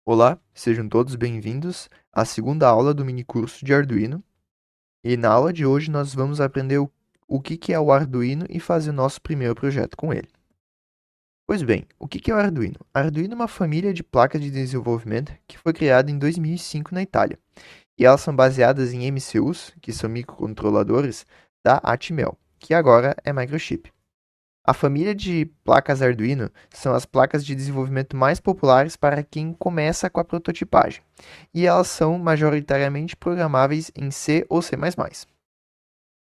Olá, sejam todos bem-vindos à segunda aula do minicurso de Arduino. E na aula de hoje nós vamos aprender o que é o Arduino e fazer o nosso primeiro projeto com ele. Pois bem, o que é o Arduino? Arduino é uma família de placas de desenvolvimento que foi criada em 2005 na Itália. E elas são baseadas em MCUs, que são microcontroladores, da Atmel, que agora é Microchip. A família de placas Arduino são as placas de desenvolvimento mais populares para quem começa com a prototipagem, e elas são majoritariamente programáveis em C ou C++.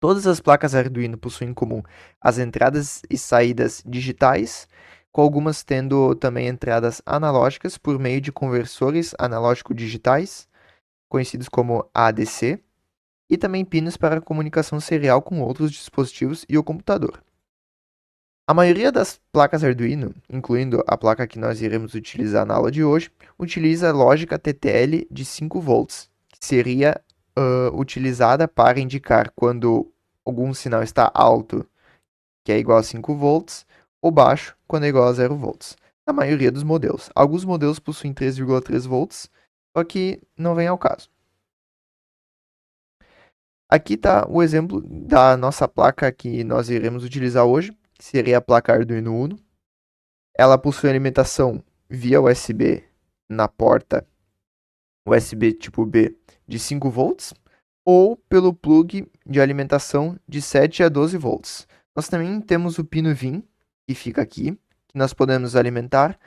Todas as placas Arduino possuem em comum as entradas e saídas digitais, com algumas tendo também entradas analógicas por meio de conversores analógico-digitais, conhecidos como ADC, e também pinos para comunicação serial com outros dispositivos e o computador. A maioria das placas Arduino, incluindo a placa que nós iremos utilizar na aula de hoje, utiliza a lógica TTL de 5 volts, que seria utilizada para indicar quando algum sinal está alto, que é igual a 5 volts, ou baixo, quando é igual a 0 volts. Na maioria dos modelos. Alguns modelos possuem 3,3 volts, só que não vem ao caso. Aqui está o exemplo da nossa placa que nós iremos utilizar hoje, que seria a placa Arduino Uno. Ela possui alimentação via USB na porta USB tipo B de 5 volts ou pelo plug de alimentação de 7 a 12 volts. Nós também temos o pino VIN, que fica aqui, que nós podemos alimentar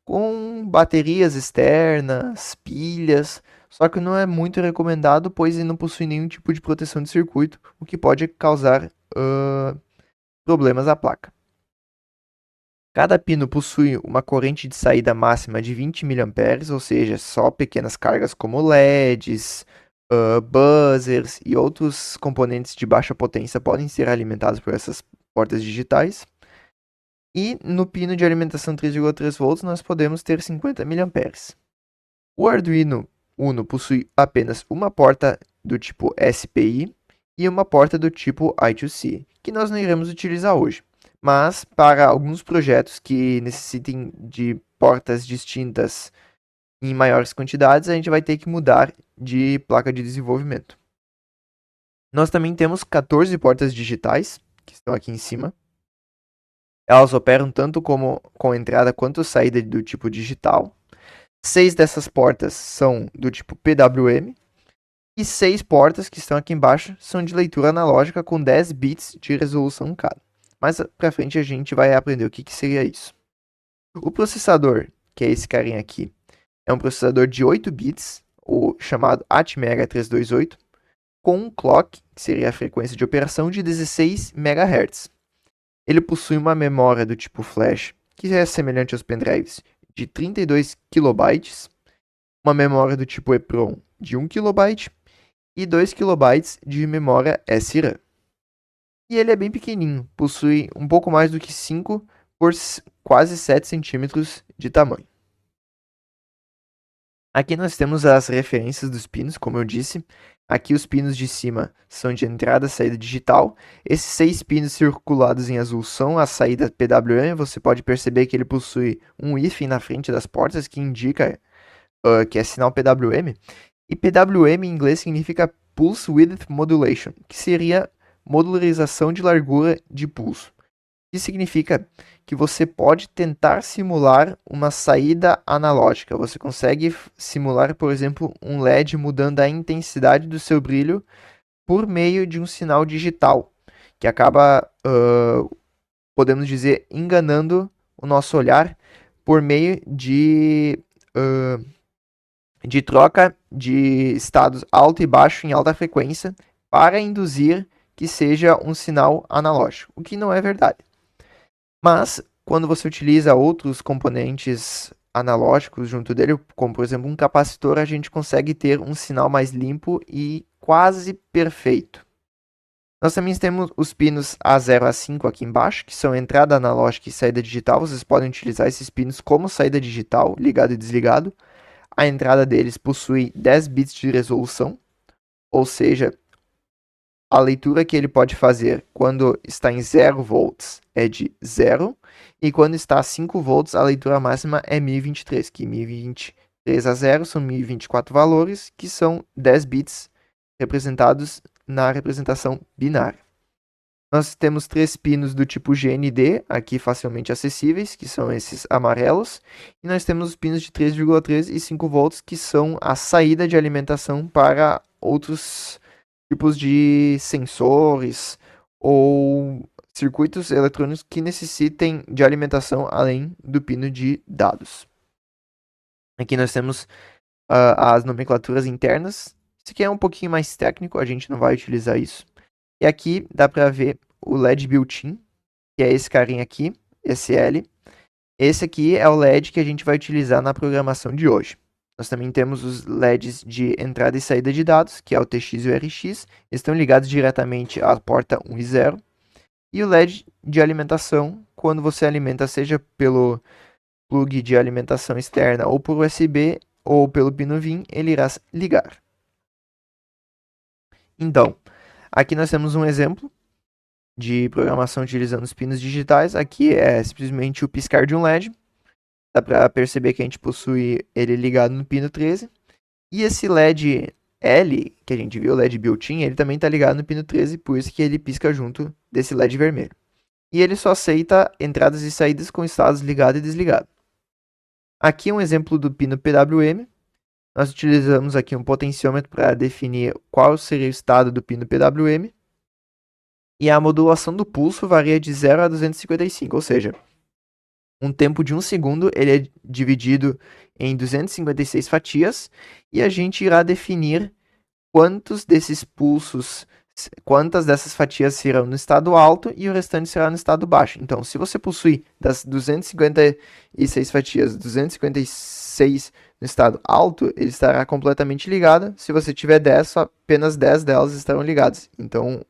com baterias externas, pilhas, só que não é muito recomendado, pois ele não possui nenhum tipo de proteção de circuito, o que pode causar problemas à placa. Cada pino possui uma corrente de saída máxima de 20 mA, ou seja, só pequenas cargas como LEDs, buzzers e outros componentes de baixa potência podem ser alimentados por essas portas digitais. E no pino de alimentação 3,3 volts nós podemos ter 50 mA. O Arduino Uno possui apenas uma porta do tipo SPI e uma porta do tipo I2C, que nós não iremos utilizar hoje. Mas para alguns projetos que necessitem de portas distintas em maiores quantidades, a gente vai ter que mudar de placa de desenvolvimento. Nós também temos 14 portas digitais, que estão aqui em cima. Elas operam tanto como com entrada quanto saída do tipo digital. 6 dessas portas são do tipo PWM. E 6 portas que estão aqui embaixo são de leitura analógica com 10 bits de resolução cada. Mais pra frente a gente vai aprender o que seria isso. O processador, que é esse carinha aqui, é um processador de 8 bits, o chamado Atmega 328, com um clock, que seria a frequência de operação, de 16 MHz. Ele possui uma memória do tipo flash, que é semelhante aos pendrives, de 32 KB, uma memória do tipo EEPROM de 1 KB e 2 KB de memória SRAM. E ele é bem pequenininho, possui um pouco mais do que 5 por quase 7 centímetros de tamanho. Aqui nós temos as referências dos pinos, como eu disse. Aqui os pinos de cima são de entrada e saída digital. Esses 6 pinos circulados em azul são a saída PWM. Você pode perceber que ele possui um hífen na frente das portas que indica que é sinal PWM. E PWM em inglês significa Pulse Width Modulation, que seria modularização de largura de pulso. Isso significa que você pode tentar simular uma saída analógica. Você consegue simular, por exemplo, um LED mudando a intensidade do seu brilho por meio de um sinal digital, que acaba, podemos dizer, enganando o nosso olhar por meio de troca de estados alto e baixo em alta frequência para induzir que seja um sinal analógico, o que não é verdade. Mas, quando você utiliza outros componentes analógicos junto dele, como por exemplo um capacitor, a gente consegue ter um sinal mais limpo e quase perfeito. Nós também temos os pinos A0 a 5 aqui embaixo, que são entrada analógica e saída digital. Vocês podem utilizar esses pinos como saída digital, ligado e desligado. A entrada deles possui 10 bits de resolução, ou seja, a leitura que ele pode fazer quando está em 0 volts é de 0, e quando está a 5 volts, a leitura máxima é 1023, que 1020 3 a 0 são 1024 valores, que são 10 bits representados na representação binária. Nós temos 3 pinos do tipo GND, aqui facilmente acessíveis, que são esses amarelos. E nós temos os pinos de 3,3 e 5 volts, que são a saída de alimentação para outros tipos de sensores ou circuitos eletrônicos que necessitem de alimentação além do pino de dados. Aqui nós temos as nomenclaturas internas. Isso aqui é um pouquinho mais técnico, a gente não vai utilizar isso. E aqui dá para ver o LED built-in, que é esse carinha aqui, esse L. Esse aqui é o LED que a gente vai utilizar na programação de hoje. Nós também temos os LEDs de entrada e saída de dados, que é o TX e o RX. Eles estão ligados diretamente à porta 1 e 0. E o LED de alimentação, quando você alimenta seja pelo plug de alimentação externa ou por USB ou pelo pino VIN, ele irá ligar. Então, aqui nós temos um exemplo de programação utilizando os pinos digitais. Aqui é simplesmente o piscar de um LED. Dá para perceber que a gente possui ele ligado no pino 13. E esse LED L, que a gente viu, o LED built-in, ele também está ligado no pino 13, por isso que ele pisca junto desse LED vermelho. E ele só aceita entradas e saídas com estados ligado e desligado. Aqui um exemplo do pino PWM. Nós utilizamos aqui um potenciômetro para definir qual seria o estado do pino PWM. E a modulação do pulso varia de 0 a 255, ou seja, um tempo de 1 segundo ele é dividido em 256 fatias e a gente irá definir quantos desses pulsos, quantas dessas fatias serão no estado alto e o restante será no estado baixo. Então, se você possui das 256 fatias, 256 no estado alto, ele estará completamente ligado. Se você tiver 10, apenas 10 delas estarão ligadas. Então,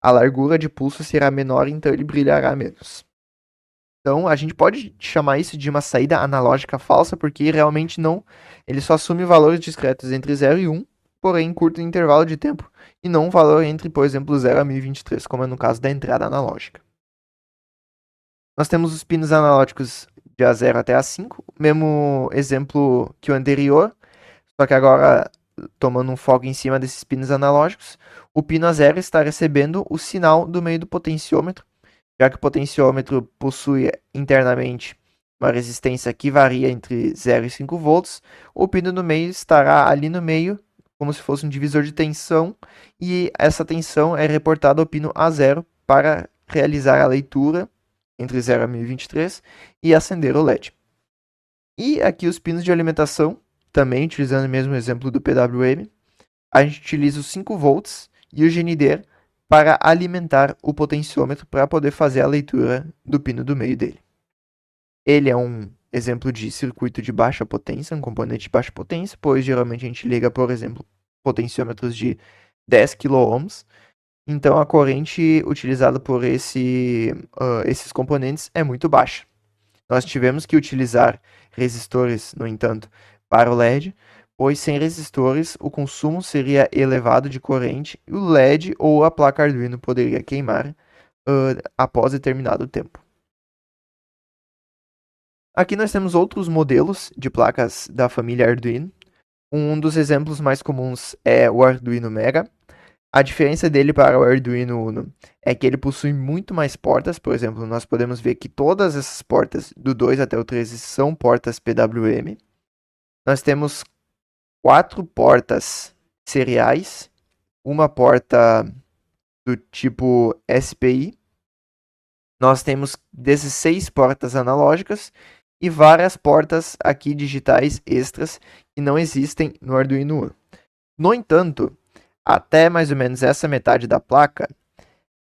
a largura de pulso será menor, então ele brilhará menos. Então, a gente pode chamar isso de uma saída analógica falsa, porque realmente não, ele só assume valores discretos entre 0 e 1, porém em curto intervalo de tempo, e não um valor entre, por exemplo, 0 a 1023, como é no caso da entrada analógica. Nós temos os pinos analógicos de A0 até A5, mesmo exemplo que o anterior, só que agora tomando um foco em cima desses pinos analógicos. O pino A0 está recebendo o sinal do meio do potenciômetro, já que o potenciômetro possui internamente uma resistência que varia entre 0 e 5 volts, o pino no meio estará ali no meio, como se fosse um divisor de tensão, e essa tensão é reportada ao pino A0 para realizar a leitura entre 0 a 1023 e acender o LED. E aqui os pinos de alimentação, também utilizando o mesmo exemplo do PWM, a gente utiliza os 5 volts e o GND para alimentar o potenciômetro para poder fazer a leitura do pino do meio dele. Ele é um exemplo de circuito de baixa potência, um componente de baixa potência, pois geralmente a gente liga, por exemplo, potenciômetros de 10 kΩ. Então a corrente utilizada por esses componentes é muito baixa. Nós tivemos que utilizar resistores, no entanto, para o LED, pois sem resistores o consumo seria elevado de corrente e o LED ou a placa Arduino poderia queimar após determinado tempo. Aqui nós temos outros modelos de placas da família Arduino. Um dos exemplos mais comuns é o Arduino Mega. A diferença dele para o Arduino Uno é que ele possui muito mais portas. Por exemplo, nós podemos ver que todas essas portas, do 2 até o 13, são portas PWM. Nós temos 4 portas seriais, uma porta do tipo SPI. Nós temos 16 portas analógicas e várias portas aqui digitais extras que não existem no Arduino Uno. No entanto, até mais ou menos essa metade da placa,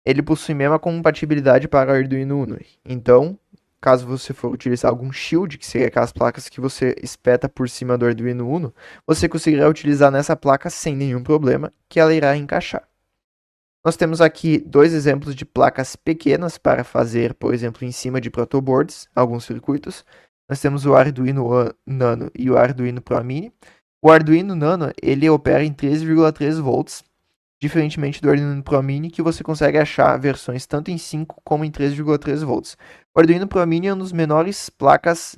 ele possui mesma compatibilidade para o Arduino Uno. Então, caso você for utilizar algum shield, que seria aquelas placas que você espeta por cima do Arduino Uno, você conseguirá utilizar nessa placa sem nenhum problema, que ela irá encaixar. Nós temos aqui 2 exemplos de placas pequenas para fazer, por exemplo, em cima de protoboards, alguns circuitos. Nós temos o Arduino Nano e o Arduino Pro Mini. O Arduino Nano, ele opera em 3,3 volts, diferentemente do Arduino Pro Mini, que você consegue achar versões tanto em 5 como em 3,3 volts. O Arduino Pro Mini é uma das menores placas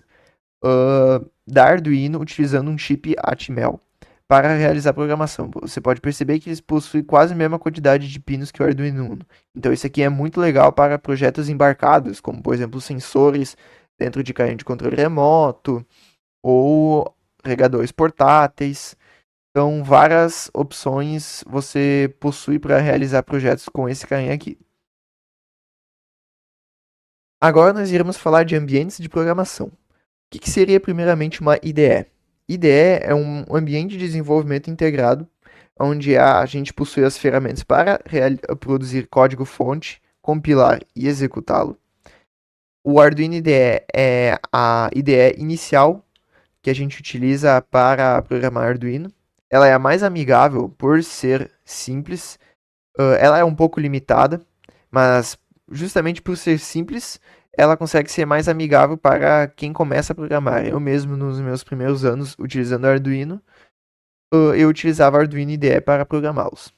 da Arduino utilizando um chip Atmel para realizar a programação. Você pode perceber que eles possuem quase a mesma quantidade de pinos que o Arduino Uno. Então isso aqui é muito legal para projetos embarcados, como por exemplo sensores dentro de carrinho de controle remoto ou regadores portáteis. Então várias opções você possui para realizar projetos com esse carrinho aqui. Agora nós iremos falar de ambientes de programação. O que seria primeiramente uma IDE? IDE é um ambiente de desenvolvimento integrado, onde a gente possui as ferramentas para produzir código-fonte, compilar e executá-lo. O Arduino IDE é a IDE inicial que a gente utiliza para programar Arduino. Ela é a mais amigável por ser simples. Ela é um pouco limitada, mas justamente por ser simples, ela consegue ser mais amigável para quem começa a programar. Eu mesmo, nos meus primeiros anos utilizando Arduino, eu utilizava Arduino IDE para programá-los.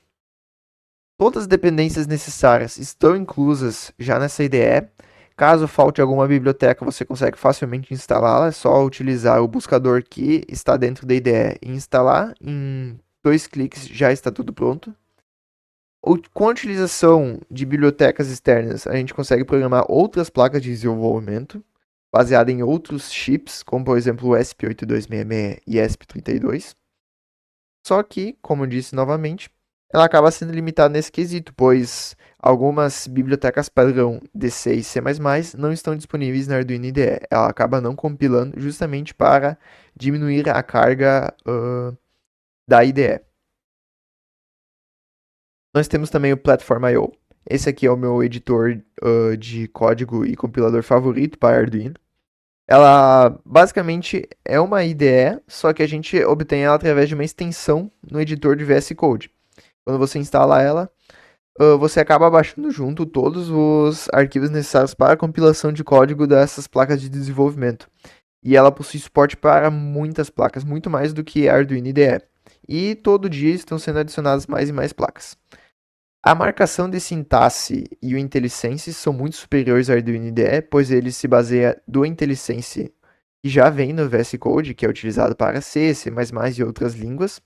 Todas as dependências necessárias estão inclusas já nessa IDE. Caso falte alguma biblioteca, você consegue facilmente instalá-la. É só utilizar o buscador que está dentro da IDE e instalar. Em 2 cliques já está tudo pronto. Com a utilização de bibliotecas externas, a gente consegue programar outras placas de desenvolvimento baseadas em outros chips, como por exemplo o ESP8266 e ESP32. Só que, como eu disse novamente, ela acaba sendo limitada nesse quesito, pois algumas bibliotecas padrão D6 e C++ não estão disponíveis na Arduino IDE. Ela acaba não compilando justamente para diminuir a carga da IDE. Nós temos também o Platform.io. Esse aqui é o meu editor de código e compilador favorito para Arduino. Ela basicamente é uma IDE, só que a gente obtém ela através de uma extensão no editor de VS Code. Quando você instala ela, você acaba baixando junto todos os arquivos necessários para a compilação de código dessas placas de desenvolvimento. E ela possui suporte para muitas placas, muito mais do que a Arduino IDE. E todo dia estão sendo adicionadas mais e mais placas. A marcação de sintaxe e o IntelliSense são muito superiores ao Arduino IDE, pois ele se baseia do IntelliSense que já vem no VS Code, que é utilizado para C, C++ e outras línguas.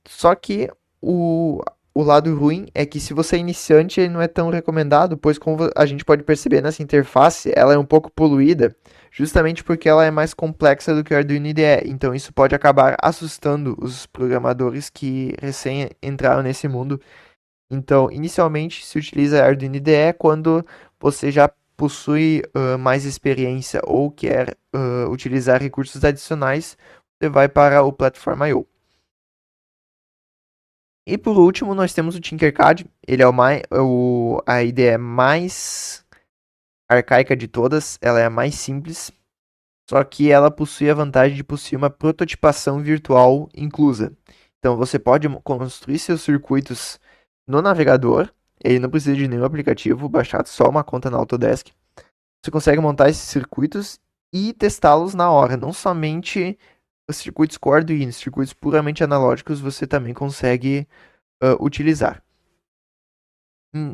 Só que o lado ruim é que se você é iniciante, ele não é tão recomendado, pois como a gente pode perceber nessa interface, ela é um pouco poluída, justamente porque ela é mais complexa do que o Arduino IDE. Então isso pode acabar assustando os programadores que recém entraram nesse mundo. Então, inicialmente se utiliza Arduino IDE quando você já possui mais experiência ou quer utilizar recursos adicionais, você vai para o Platform.io. E por último, nós temos o Tinkercad. Ele é a IDE mais arcaica de todas. Ela é a mais simples. Só que ela possui a vantagem de possuir uma prototipação virtual inclusa. Então você pode construir seus circuitos no navegador. Ele não precisa de nenhum aplicativo, baixar só uma conta na Autodesk. Você consegue montar esses circuitos e testá-los na hora. Não somente os circuitos com Arduino, circuitos puramente analógicos você também consegue utilizar.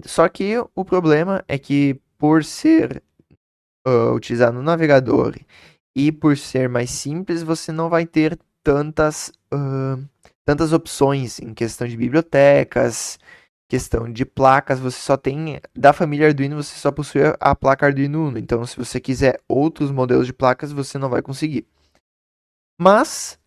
Só que o problema é que por ser utilizado no navegador e por ser mais simples, você não vai ter tantas opções em questão de bibliotecas, questão de placas. Você só tem, da família Arduino, você só possui a placa Arduino Uno. Então, se você quiser outros modelos de placas, você não vai conseguir. Mas,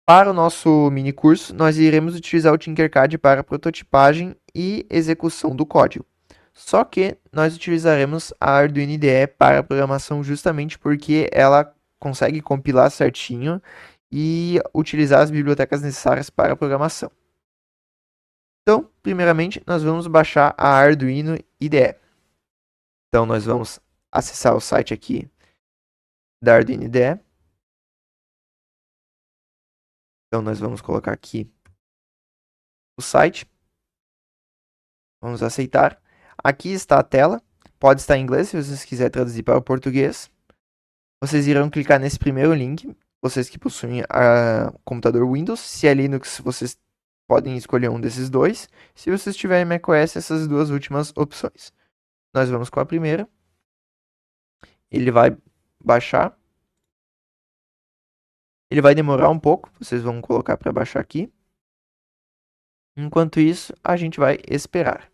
para o nosso mini curso, nós iremos utilizar o Tinkercad para prototipagem e execução do código. Só que nós utilizaremos a Arduino IDE para programação justamente porque ela consegue compilar certinho e utilizar as bibliotecas necessárias para a programação. Então, primeiramente, nós vamos baixar a Arduino IDE. Então, nós vamos acessar o site aqui da Arduino IDE. Então, nós vamos colocar aqui o site. Vamos aceitar. Aqui está a tela. Pode estar em inglês, se vocês quiserem traduzir para o português. Vocês irão clicar nesse primeiro link. Vocês que possuem computador Windows. Se é Linux, vocês podem escolher um desses dois. Se vocês tiverem macOS, essas duas últimas opções. Nós vamos com a primeira. Ele vai baixar. Ele vai demorar um pouco, vocês vão colocar para baixar aqui. Enquanto isso, a gente vai esperar.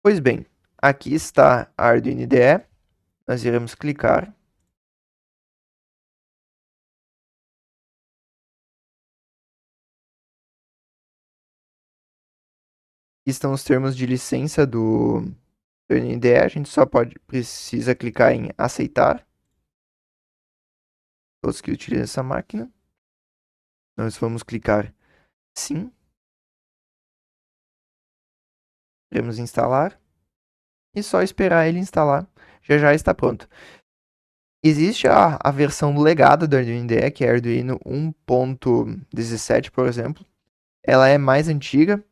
Pois bem, aqui está a Arduino IDE. Nós iremos clicar. Aqui estão os termos de licença do Arduino IDE. A gente só precisa clicar em aceitar. Todos que utilizam essa máquina. Nós vamos clicar sim. Iremos instalar. E só esperar ele instalar. Já está pronto. Existe a versão legada do Arduino IDE, que é a Arduino 1.17, por exemplo. Ela é mais antiga,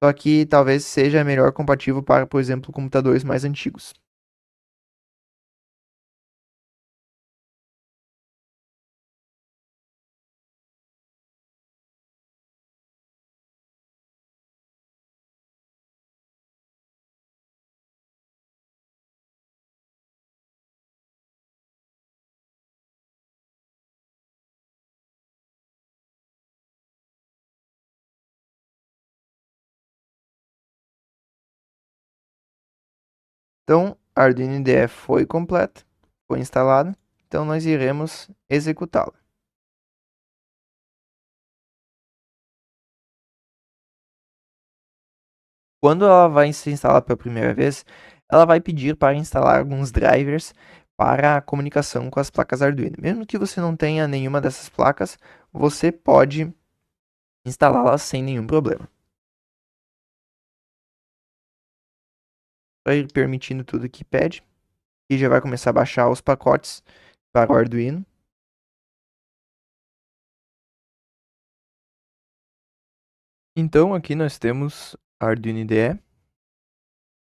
só que talvez seja melhor compatível para, por exemplo, computadores mais antigos. Então, a Arduino IDE foi completa, foi instalada, então nós iremos executá-la. Quando ela vai ser instalada pela primeira vez, ela vai pedir para instalar alguns drivers para a comunicação com as placas Arduino. Mesmo que você não tenha nenhuma dessas placas, você pode instalá-las sem nenhum problema. Vai ir permitindo tudo que pede. E já vai começar a baixar os pacotes para o Arduino. Então aqui nós temos a Arduino IDE.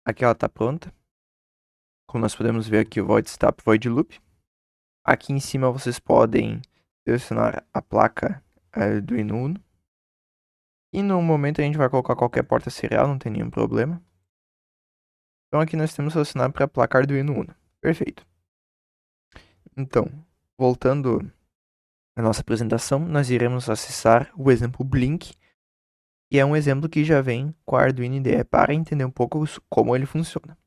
Aqui ela está pronta. Como nós podemos ver aqui o Void Stop Void Loop. Aqui em cima vocês podem selecionar a placa Arduino Uno. E no momento a gente vai colocar qualquer porta serial, não tem nenhum problema. Então aqui nós temos selecionado para a placa Arduino Uno. Perfeito. Então, voltando à nossa apresentação, nós iremos acessar o exemplo Blink, que é um exemplo que já vem com a Arduino IDE para entender um pouco como ele funciona.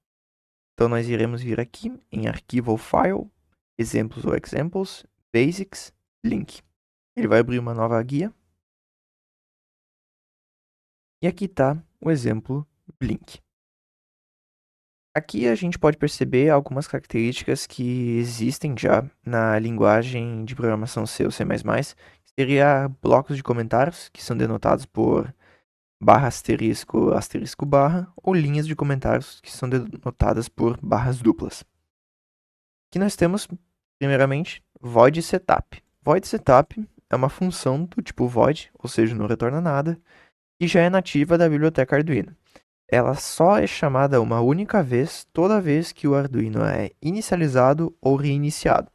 Então nós iremos vir aqui em Arquivo ou File, Exemplos ou Examples, Basics, Blink. Ele vai abrir uma nova guia. E aqui está o exemplo Blink. Aqui a gente pode perceber algumas características que existem já na linguagem de programação C ou C++, seria blocos de comentários, que são denotados por barra asterisco, asterisco barra, ou linhas de comentários, que são denotadas por barras duplas. Aqui nós temos, primeiramente, void setup. Void setup é uma função do tipo void, ou seja, não retorna nada, e já é nativa da biblioteca Arduino. Ela só é chamada uma única vez toda vez que o Arduino é inicializado ou reiniciado.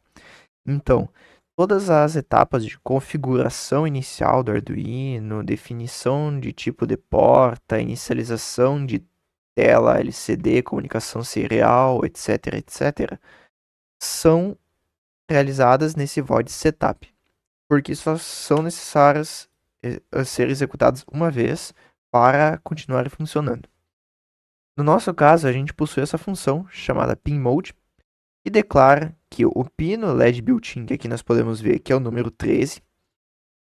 Então, todas as etapas de configuração inicial do Arduino, definição de tipo de porta, inicialização de tela LCD, comunicação serial, etc, etc, são realizadas nesse void setup, porque só são necessárias ser executadas uma vez para continuar funcionando. No nosso caso, a gente possui essa função chamada pinMode, que declara que o pino LED built-in, que aqui nós podemos ver que é o número 13,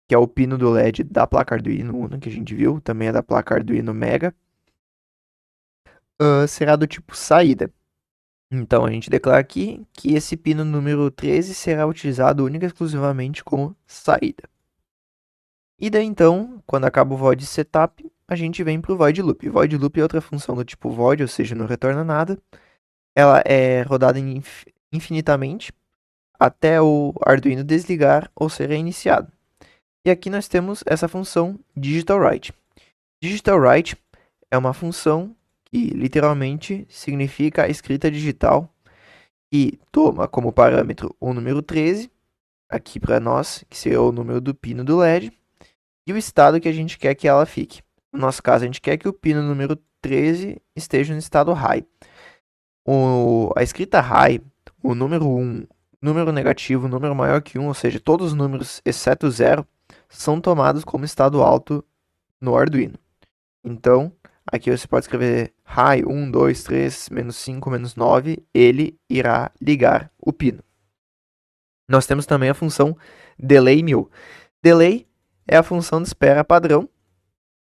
que é o pino do LED da placa Arduino Uno, que a gente viu, também é da placa Arduino Mega, será do tipo saída. Então a gente declara aqui que esse pino número 13 será utilizado única e exclusivamente como saída. E daí então, quando acaba o void setup, a gente vem para o void loop. Void loop é outra função do tipo void, ou seja, não retorna nada. Ela é rodada infinitamente até o Arduino desligar ou ser reiniciado. E aqui nós temos essa função digitalWrite. DigitalWrite é uma função que literalmente significa a escrita digital e toma como parâmetro o número 13, aqui para nós, que seria o número do pino do LED, e o estado que a gente quer que ela fique. No nosso caso, a gente quer que o pino número 13 esteja no estado high. A escrita high, o número 1, número negativo, número maior que 1, ou seja, todos os números exceto 0, são tomados como estado alto no Arduino. Então, aqui você pode escrever high 1, 2, 3, menos 5, menos 9, ele irá ligar o pino. Nós temos também a função delay 1000. Delay é a função de espera padrão.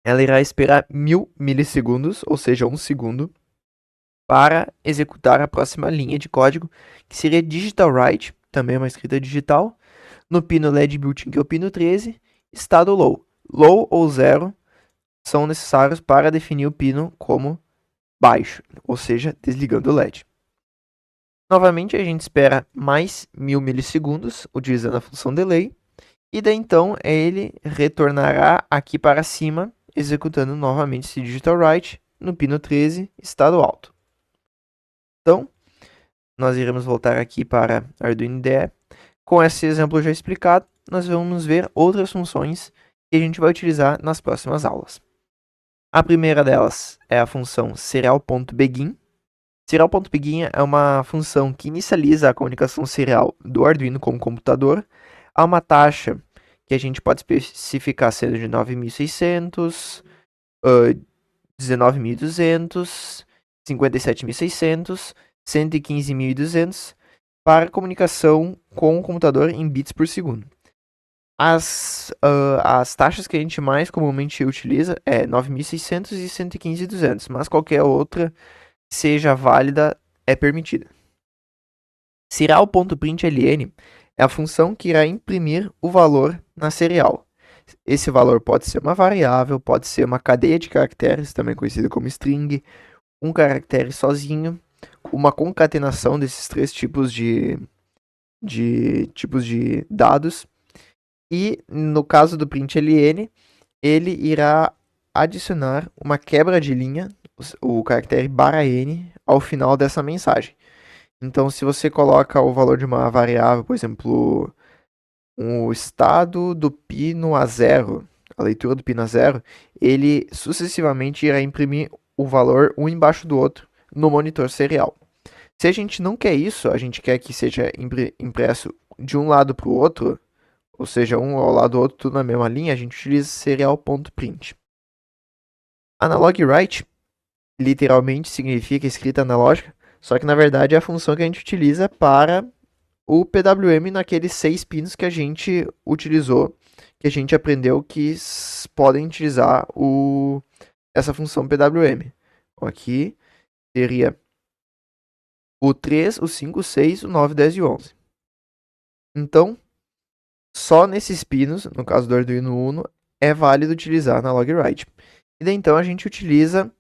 Ela irá esperar 1000 milissegundos, ou seja, 1 segundo, para executar a próxima linha de código, que seria digital write, também uma escrita digital, no pino LED built-in, que é o pino 13, estado low. Low ou 0 são necessários para definir o pino como baixo, ou seja, desligando o LED. Novamente, a gente espera mais 1000 milissegundos, utilizando a função delay, e daí então ele retornará aqui para cima, executando novamente esse digital write no pino 13, estado alto. Então, nós iremos voltar aqui para Arduino IDE. Com esse exemplo já explicado, nós vamos ver outras funções que a gente vai utilizar nas próximas aulas. A primeira delas é a função serial.begin. Serial.begin é uma função que inicializa a comunicação serial do Arduino com o computador a uma taxa que a gente pode especificar sendo de 9.600, 19.200, 57.600, 115.200 para comunicação com o computador em bits por segundo. As taxas que a gente mais comumente utiliza é 9.600 e 115.200, mas qualquer outra que seja válida é permitida. Serial.println é a função que irá imprimir o valor na serial. Esse valor pode ser uma variável, pode ser uma cadeia de caracteres, também conhecida como string, um caractere sozinho, uma concatenação desses três tipos de dados. E no caso do println, ele irá adicionar uma quebra de linha, o caractere ~n, ao final dessa mensagem. Então, se você coloca o valor de uma variável, por exemplo, o estado do pino a 0, a leitura do pino a 0, ele sucessivamente irá imprimir o valor um embaixo do outro no monitor serial. Se a gente não quer isso, a gente quer que seja impresso de um lado para o outro, ou seja, um ao lado do outro, tudo na mesma linha, a gente utiliza serial.print. Analog write literalmente significa escrita analógica, só que na verdade é a função que a gente utiliza para o PWM naqueles 6 pinos que a gente utilizou, que a gente aprendeu que podem utilizar essa função PWM. Aqui seria o 3, o 5, o 6, o 9, 10 e 11. Então, só nesses pinos, no caso do Arduino Uno, é válido utilizar analog write. E daí então a gente utiliza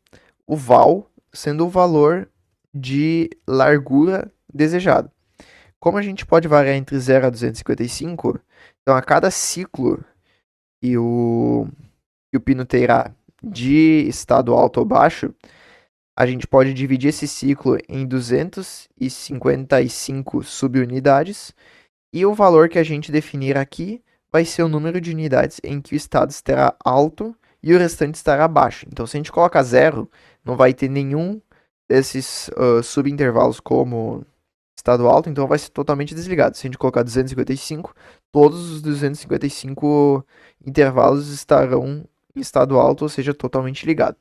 o val sendo o valor de largura desejado. Como a gente pode variar entre 0 a 255, então a cada ciclo que o pino terá de estado alto ou baixo, a gente pode dividir esse ciclo em 255 subunidades, e o valor que a gente definir aqui vai ser o número de unidades em que o estado estará alto e o restante estará baixo. Então, se a gente colocar 0, não vai ter nenhum desses subintervalos como estado alto, então vai ser totalmente desligado. Se a gente colocar 255, todos os 255 intervalos estarão em estado alto, ou seja, totalmente ligado.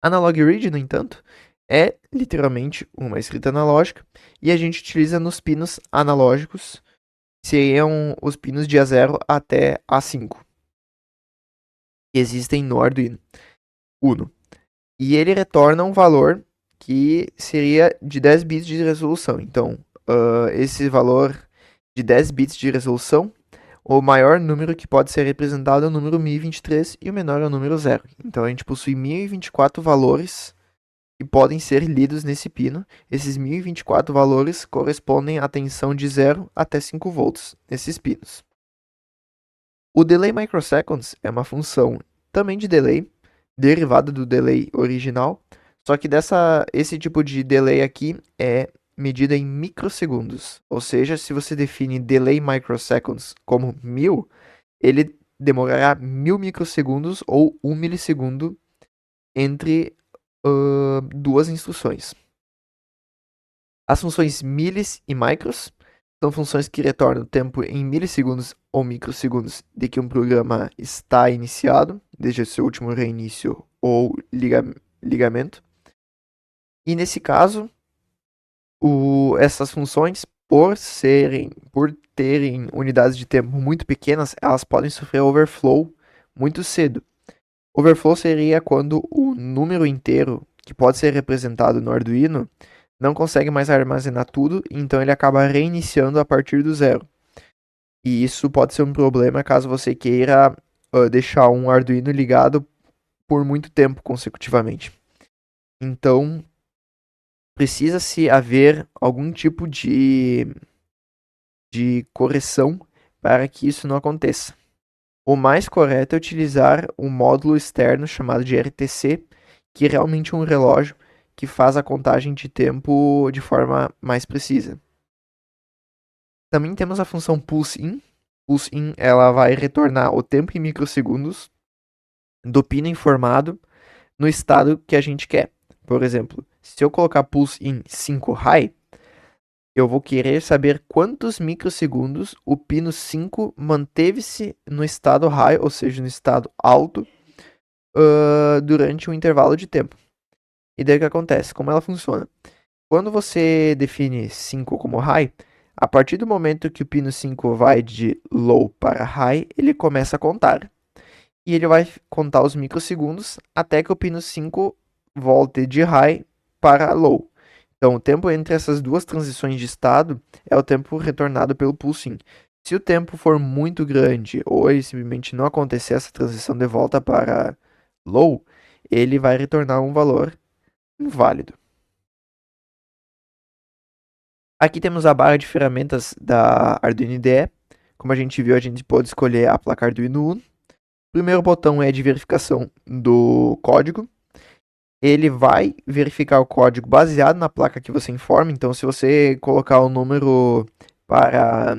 Analog read, no entanto, é literalmente uma escrita analógica e a gente utiliza nos pinos analógicos, que seriam os pinos de A0 até A5, que existem no Arduino Uno. E ele retorna um valor que seria de 10 bits de resolução. Então, esse valor de 10 bits de resolução, o maior número que pode ser representado é o número 1023 e o menor é o número 0. Então, a gente possui 1024 valores que podem ser lidos nesse pino. Esses 1024 valores correspondem à tensão de 0 até 5 volts nesses pinos. O delay microseconds é uma função também de delay, derivada do delay original, só que esse tipo de delay aqui é medida em microsegundos. Ou seja, se você define delay microseconds como 1000, ele demorará 1000 microsegundos ou 1 milissegundo entre duas instruções. As funções milis e micros são funções que retornam o tempo em milissegundos ou microsegundos de que um programa está iniciado, desde o seu último reinício ou ligamento. E nesse caso, essas funções, por terem unidades de tempo muito pequenas, elas podem sofrer overflow muito cedo. Overflow seria quando o número inteiro, que pode ser representado no Arduino, não consegue mais armazenar tudo, então ele acaba reiniciando a partir do zero. E isso pode ser um problema caso você queira deixar um Arduino ligado por muito tempo consecutivamente. Então, precisa-se haver algum tipo de correção para que isso não aconteça. O mais correto é utilizar um módulo externo chamado de RTC, que é realmente um relógio que faz a contagem de tempo de forma mais precisa. Também temos a função pulse-in. Pulse-in ela vai retornar o tempo em microsegundos do pino informado no estado que a gente quer. Por exemplo, se eu colocar pulse-in 5 high, eu vou querer saber quantos microsegundos o pino 5 manteve-se no estado high, ou seja, no estado alto, durante um intervalo de tempo. E daí o que acontece? Como ela funciona? Quando você define 5 como high, a partir do momento que o pino 5 vai de low para high, ele começa a contar. E ele vai contar os microsegundos até que o pino 5 volte de high para low. Então, o tempo entre essas duas transições de estado é o tempo retornado pelo pulse-in. Se o tempo for muito grande ou ele simplesmente não acontecer essa transição de volta para low, ele vai retornar um valor inválido. Aqui temos a barra de ferramentas da Arduino IDE. Como a gente viu, a gente pode escolher a placa Arduino Uno. O primeiro botão é de verificação do código. Ele vai verificar o código baseado na placa que você informa. Então, se você colocar o número para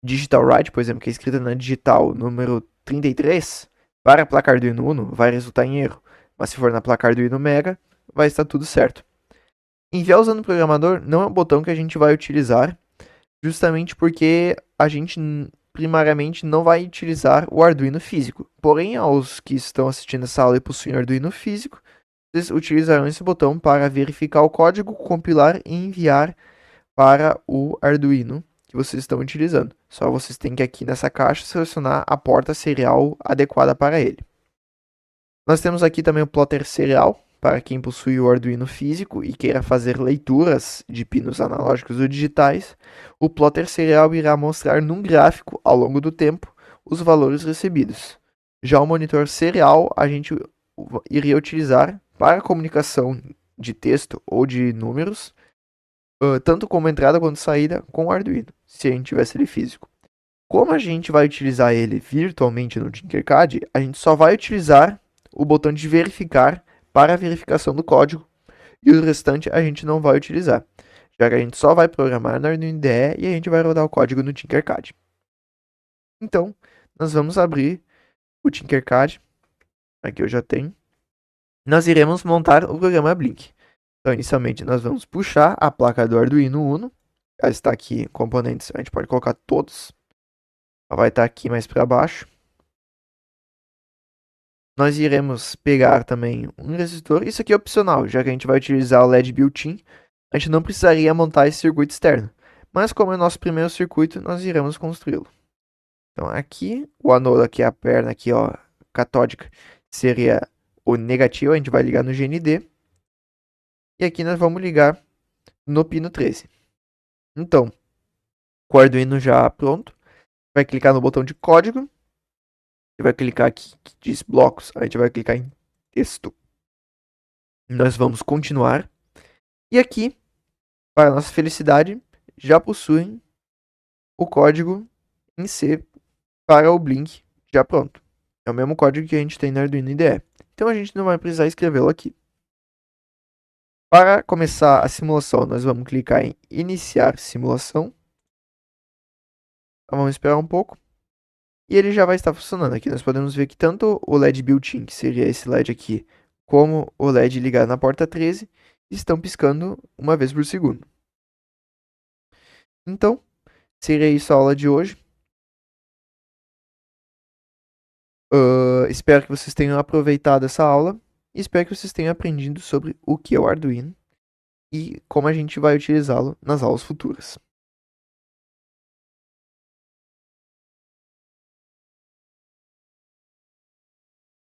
digital write, por exemplo, que é escrita na digital, número 33, para a placa Arduino Uno, vai resultar em erro. Mas se for na placa Arduino Mega, vai estar tudo certo. Enviar usando o programador não é um botão que a gente vai utilizar, justamente porque a gente primariamente não vai utilizar o Arduino físico. Porém, aos que estão assistindo essa aula e possuem Arduino físico, vocês utilizarão esse botão para verificar o código, compilar e enviar para o Arduino que vocês estão utilizando. Só vocês têm que aqui nessa caixa selecionar a porta serial adequada para ele. Nós temos aqui também o plotter serial, para quem possui o Arduino físico e queira fazer leituras de pinos analógicos ou digitais. O plotter serial irá mostrar num gráfico, ao longo do tempo, os valores recebidos. Já o monitor serial a gente iria utilizar para comunicação de texto ou de números, tanto como entrada quanto saída com o Arduino, se a gente tivesse ele físico. Como a gente vai utilizar ele virtualmente no Tinkercad, a gente só vai utilizar o botão de verificar para a verificação do código e o restante a gente não vai utilizar, já que a gente só vai programar no Arduino IDE e a gente vai rodar o código no Tinkercad. Então, nós vamos abrir o Tinkercad, aqui eu já tenho. Nós iremos montar o programa Blink. Então, inicialmente, nós vamos puxar a placa do Arduino Uno. Ela está aqui, componentes, a gente pode colocar todos. Ela vai estar aqui mais para baixo. Nós iremos pegar também um resistor. Isso aqui é opcional, já que a gente vai utilizar o LED built-in. A gente não precisaria montar esse circuito externo. Mas como é o nosso primeiro circuito, nós iremos construí-lo. Então aqui, o anodo aqui, a perna aqui, ó, catódica, seria o negativo. A gente vai ligar no GND. E aqui nós vamos ligar no pino 13. Então, com o Arduino já pronto, vai clicar no botão de código. Vai clicar aqui que diz blocos. A gente vai clicar em texto. Nós vamos continuar. E aqui, para nossa felicidade, já possuem o código em C para o Blink já pronto. É o mesmo código que a gente tem no Arduino IDE. Então a gente não vai precisar escrevê-lo aqui. Para começar a simulação, nós vamos clicar em iniciar simulação. Vamos esperar um pouco. E ele já vai estar funcionando aqui. Nós podemos ver que tanto o LED built-in, que seria esse LED aqui, como o LED ligado na porta 13, estão piscando uma vez por segundo. Então, seria isso a aula de hoje. Espero que vocês tenham aproveitado essa aula. E espero que vocês tenham aprendido sobre o que é o Arduino e como a gente vai utilizá-lo nas aulas futuras.